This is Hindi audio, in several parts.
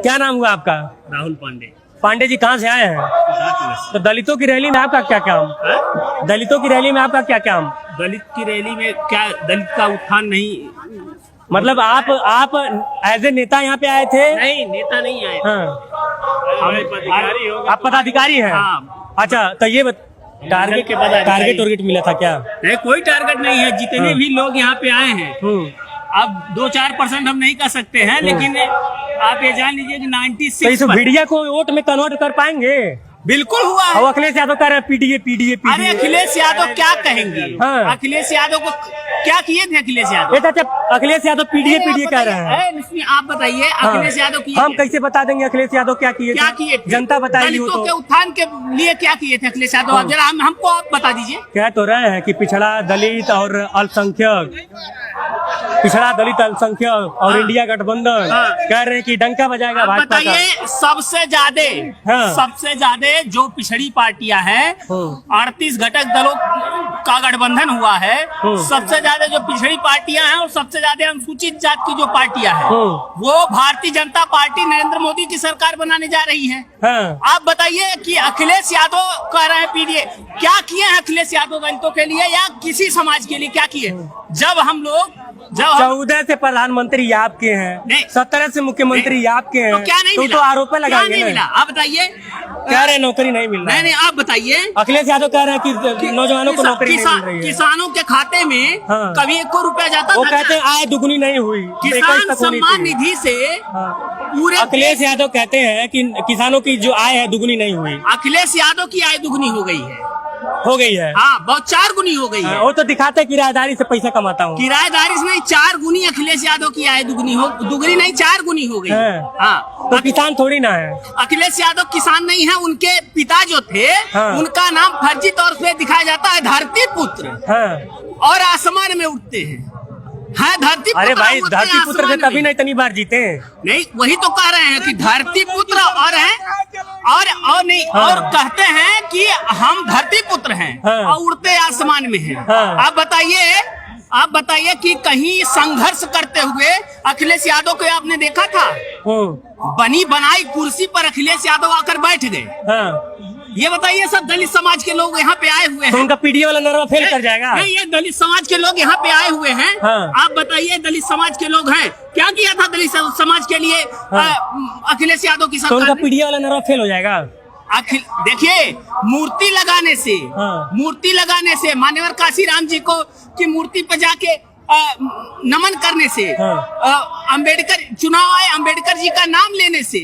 क्या नाम हुआ आपका? राहुल पांडे। पांडे जी कहाँ से आए हैं? तो दलितों की रैली में आपका क्या काम? दलितों की रैली में आपका क्या काम? दलित की रैली में क्या, दलित का उत्थान नहीं? मतलब आप एज ए नेता यहाँ पे आए थे? नहीं, नेता नहीं आए। हाँ, आप पदाधिकारी हैं? हाँ। अच्छा, तो ये टारगेट मिला था क्या? नहीं, कोई टारगेट नहीं है। जितने भी लोग यहाँ पे आए हैं, अब 2-4% हम नहीं कर सकते हैं, लेकिन आप ये जान लीजिए कि 96। तो इस मीडिया को वोट में कन्वर्ट कर पाएंगे? बिल्कुल हुआ है। और अखिलेश यादव कह रहे हैं पीडीए। अरे अखिलेश यादव क्या कहेंगे? हाँ। अखिलेश यादव को क्या किए थे अखिलेश यादव? अखिलेश यादव पीडीए कह रहे हैं। आप बताइए अखिलेश यादव की हम कैसे बता देंगे अखिलेश यादव क्या किए थे? जनता बताएगी। दलितों के उत्थान के लिए क्या किए थे अखिलेश यादव? जरा हमको आप बता दीजिए। कह तो रहे हैं कि पिछड़ा दलित और अल्पसंख्यक, पिछड़ा दलित अल्पसंख्यक और इंडिया गठबंधन कह रहे हैं कि डंका बजाएगा भाजपा का। बताइए सबसे ज्यादा जो पिछड़ी पार्टियां हैं, 38 घटक दलों का गठबंधन हुआ है। सबसे ज्यादा जो पिछड़ी पार्टियां हैं और सबसे ज्यादा अनुसूचित जाति की जो पार्टियां हैं, वो भारतीय जनता पार्टी नरेंद्र मोदी की सरकार बनाने जा रही है। आप बताइए कि अखिलेश यादव कह रहे हैं पीडीए, क्या किए हैं अखिलेश यादव दलितों के लिए या किसी समाज के लिए क्या किए? जब हम लोग 14 से प्रधानमंत्री आपके हैं, 17 से मुख्यमंत्री आपके हैं, तो क्या नहीं मिला? तो आरोप लगाएंगे नहीं मिला? आप बताइए। कह रहे नौकरी नहीं मिल रहा है। नहीं, आप बताइए। अखिलेश यादव कह रहे हैं कि नौजवानों को नौकरी नहीं मिल रही है। किसानों के खाते में कभी 1 रुपया जाता, वो कहते हैं आय दुगुनी नहीं हुई। किसान सम्मान निधि से पूरे अखिलेश यादव कहते हैं कि किसानों की जो आय है दुगुनी नहीं हुई। अखिलेश यादव की आय दुगुनी हो गई है। हाँ, बहुत 4 गुनी हो गई है। वो तो दिखाते किराएदारी से पैसा कमाता हूँ। किराएदारी से नहीं, 4 गुनी अखिलेश यादव की आय दुगनी नहीं 4 गुनी हो गई। हाँ, तो किसान थोड़ी ना है। अखिलेश यादव किसान नहीं है। उनके पिता जो थे, उनका नाम फर्जी तौर पे दिखाया जाता है धरती पुत्र, और आसमान में उठते हैं। धरती पुत्र। अरे भाई, धरती पुत्र से तभी नहीं इतनी बार जीते हैं। नहीं, वही तो कह रहे हैं कि धरती पुत्र और नहीं, और कहते हैं कि हम धरती पुत्र हैं और उड़ते आसमान में हैं। आप बताइए कि कहीं संघर्ष करते हुए अखिलेश यादव को आपने देखा था? बनी बनाई कुर्सी पर अखिलेश यादव आकर बैठ गए। ये बताइए, सब दलित समाज के लोग यहाँ पे आए हुए हैं। तो उनका पीडीए वाला नरवा फेल कर जाएगा? नहीं, ये दलित समाज के लोग यहाँ पे आए हुए हैं। आप बताइए, दलित समाज के लोग हैं, क्या किया था दलित समाज के लिए अखिलेश यादव की सरकार? तो उनका पीडीए वाला नरवा फेल हो जाएगा? देखिए, मूर्ति लगाने से मान्यवर काशीराम जी को की मूर्ति पे जाके नमन करने से, अंबेडकर चुनाव आए, अंबेडकर जी का नाम लेने से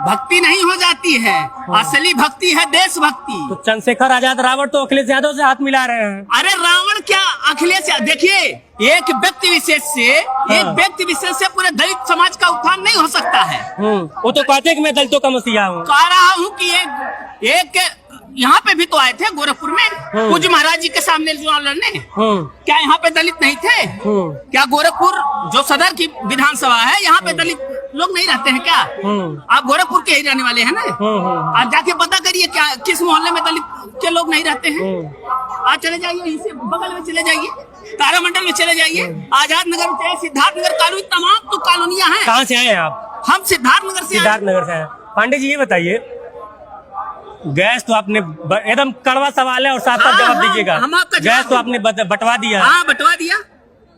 भक्ति नहीं हो जाती है। असली भक्ति है देशभक्ति। तो चंद्रशेखर आजाद रावण तो अखिलेश यादव से हाथ मिला रहे हैं। अरे रावण क्या, अखिलेश यादव। देखिए, एक व्यक्ति विशेष से पूरे दलित समाज का उत्थान नहीं हो सकता है। वो तो कहते हैं कि मैं दलितों का मसीहा हूँ। कह रहा हूँ कि एक यहाँ पे भी तो आए थे गोरखपुर में पूज्य महाराज जी के सामने चुनाव लड़ने। क्या यहाँ पे दलित नहीं थे? क्या गोरखपुर जो सदर की विधानसभा है, यहाँ पे दलित लोग नहीं रहते हैं क्या? आप गोरखपुर के ही रहने वाले हैं ना? आप जाके पता करिए क्या किस मोहल्ले में दलित के लोग नहीं रहते हैं। आप चले जाइए, इसे बगल में चले जाइए, तारामंडल में चले जाइए, आजाद नगर में चले, सिद्धार्थ नगर कॉलोनी, तमाम तो कॉलोनियां हैं। कहाँ से आए हैं आप? हम सिद्धार्थ नगर से हैं। पांडे जी, ये बताइए, गैस तो आपने एकदम कड़वा सवाल है और साफ साफ जवाब दीजिएगा। गैस तो आपने बंटवा दिया। बंटवा दिया।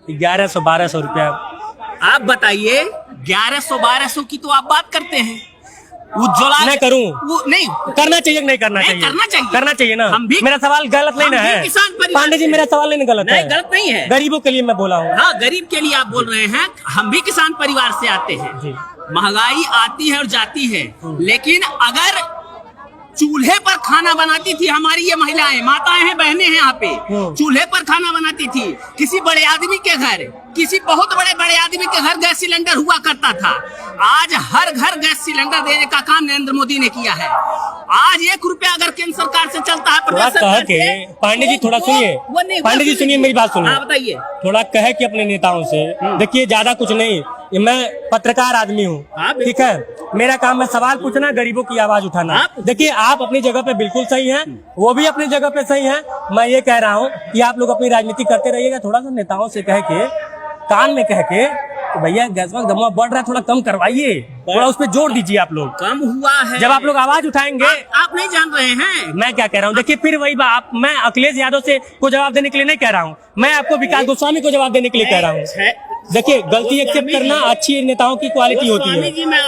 1100-1200 रुपया। आप बताइए, 1100-1200 की तो आप बात करते हैं। उज्ज्वला मैं करूं? नहीं करना चाहिए कि नहीं करना चाहिए? करना चाहिए ना। मेरा सवाल गलत नहीं ना है पांडे जी? मेरा सवाल नहीं गलत है? गलत नहीं है। गरीबों के लिए मैं बोला हूँ। हाँ, गरीब के लिए आप बोल रहे हैं। हम भी किसान परिवार से आते हैं। महंगाई आती है और जाती है, लेकिन अगर चूल्हे पर खाना बनाती थी हमारी ये महिलाएं, माताएं हैं, बहनें हैं यहाँ पे, चूल्हे पर खाना बनाती थी। किसी बड़े आदमी के घर, किसी बहुत बड़े आदमी के घर गैस सिलेंडर हुआ करता था। आज हर घर गैस सिलेंडर देने का काम नरेंद्र मोदी ने किया है। आज 1 रुपया अगर केंद्र सरकार से चलता है, प्रदेश सरकार से। पांडे जी थोड़ा सुनिए, पांडे जी सुनिए, मेरी बात सुनिए। बताइए। थोड़ा कहे कि अपने नेताओं से, देखिए ज्यादा कुछ नहीं, मैं पत्रकार आदमी हूँ, ठीक है? मेरा काम है सवाल पूछना, गरीबों की आवाज उठाना। देखिए, आप अपनी जगह पे बिल्कुल सही हैं, वो भी अपनी जगह पे सही हैं। मैं ये कह रहा हूँ कि आप लोग अपनी राजनीति करते रहिएगा, थोड़ा सा नेताओं से कह के, कान में कह के तो भैया गैस का दबाव बढ़ रहा है, थोड़ा कम करवाइए, थोड़ा उस पर जोर दीजिए आप लोग। कम हुआ है जब आप लोग आवाज उठाएंगे। आप नहीं जान रहे हैं मैं क्या कह रहा हूँ, देखिए फिर वही बात, मैं अखिलेश यादव से को जवाब देने के लिए नहीं कह रहा हूँ, मैं आपको विकास गोस्वामी को जवाब देने के लिए कह रहा हूँ। देखिए गलती एक्सेप्ट करना अच्छी नेताओं की क्वालिटी होती है।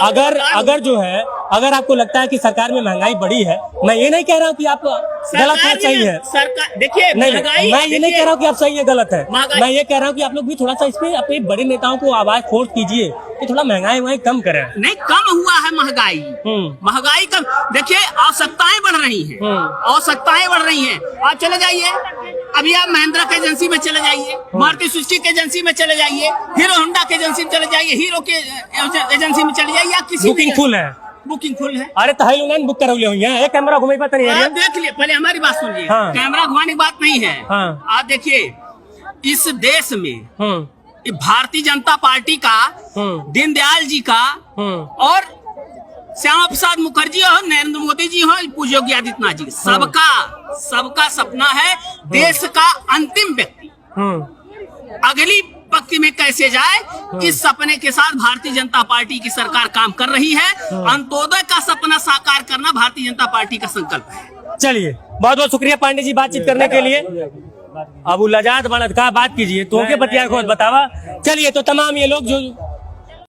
अगर जो है, अगर आपको लगता है कि सरकार में महंगाई बढ़ी है, मैं ये नहीं कह रहा हूँ कि आप गलत है सही है, सरकार देखिए नहीं मैं ये नहीं कह रहा हूँ कि आप सही है गलत है, मैं ये कह रहा हूँ कि आप लोग भी थोड़ा सा इसमें अपने बड़े नेताओं को आवाज फोर्स कीजिए कि थोड़ा महंगाई कम करें। नहीं कम हुआ है महंगाई, महंगाई कम। देखिए आवश्यकताएं बढ़ रही हैं, आवश्यकताएं बढ़ रही हैं। आप चले जाइए, अभी आप महिंद्रा के एजेंसी में चले जाइए, मारुति सुजुकी के एजेंसी में चले जाइए, हीरो होंडा के एजेंसी में चले जाइए, हीरो के एजेंसी में चले जाइए, या किसी बुकिंग फुल है, बुकिंग फुल है। अरे तो हाई बुक करौले हुई है, एक कैमरा घुमाई पता नहीं है। देख लिए, पहले हमारी बात सुनिए। हाँ। कैमरा घुमाने की बात नहीं है। हाँ। आप देखिए इस देश में भारतीय जनता पार्टी का, दीनदयाल जी का और श्यामा प्रसाद मुखर्जी हो, नरेंद्र मोदी जी हो, पूज्य योगी आदित्यनाथ जी, सबका सपना है देश का अंतिम व्यक्ति अगली पंक्ति में कैसे जाए। इस सपने के साथ भारतीय जनता पार्टी की सरकार काम कर रही है। अंत्योदय का सपना साकार करना भारतीय जनता पार्टी का संकल्प है। चलिए बहुत बहुत शुक्रिया पांडे जी बातचीत करने के लिए। अब लजात बनत का बात कीजिए, तो के बतिया को बतावा। चलिए तो तमाम ये लोग जो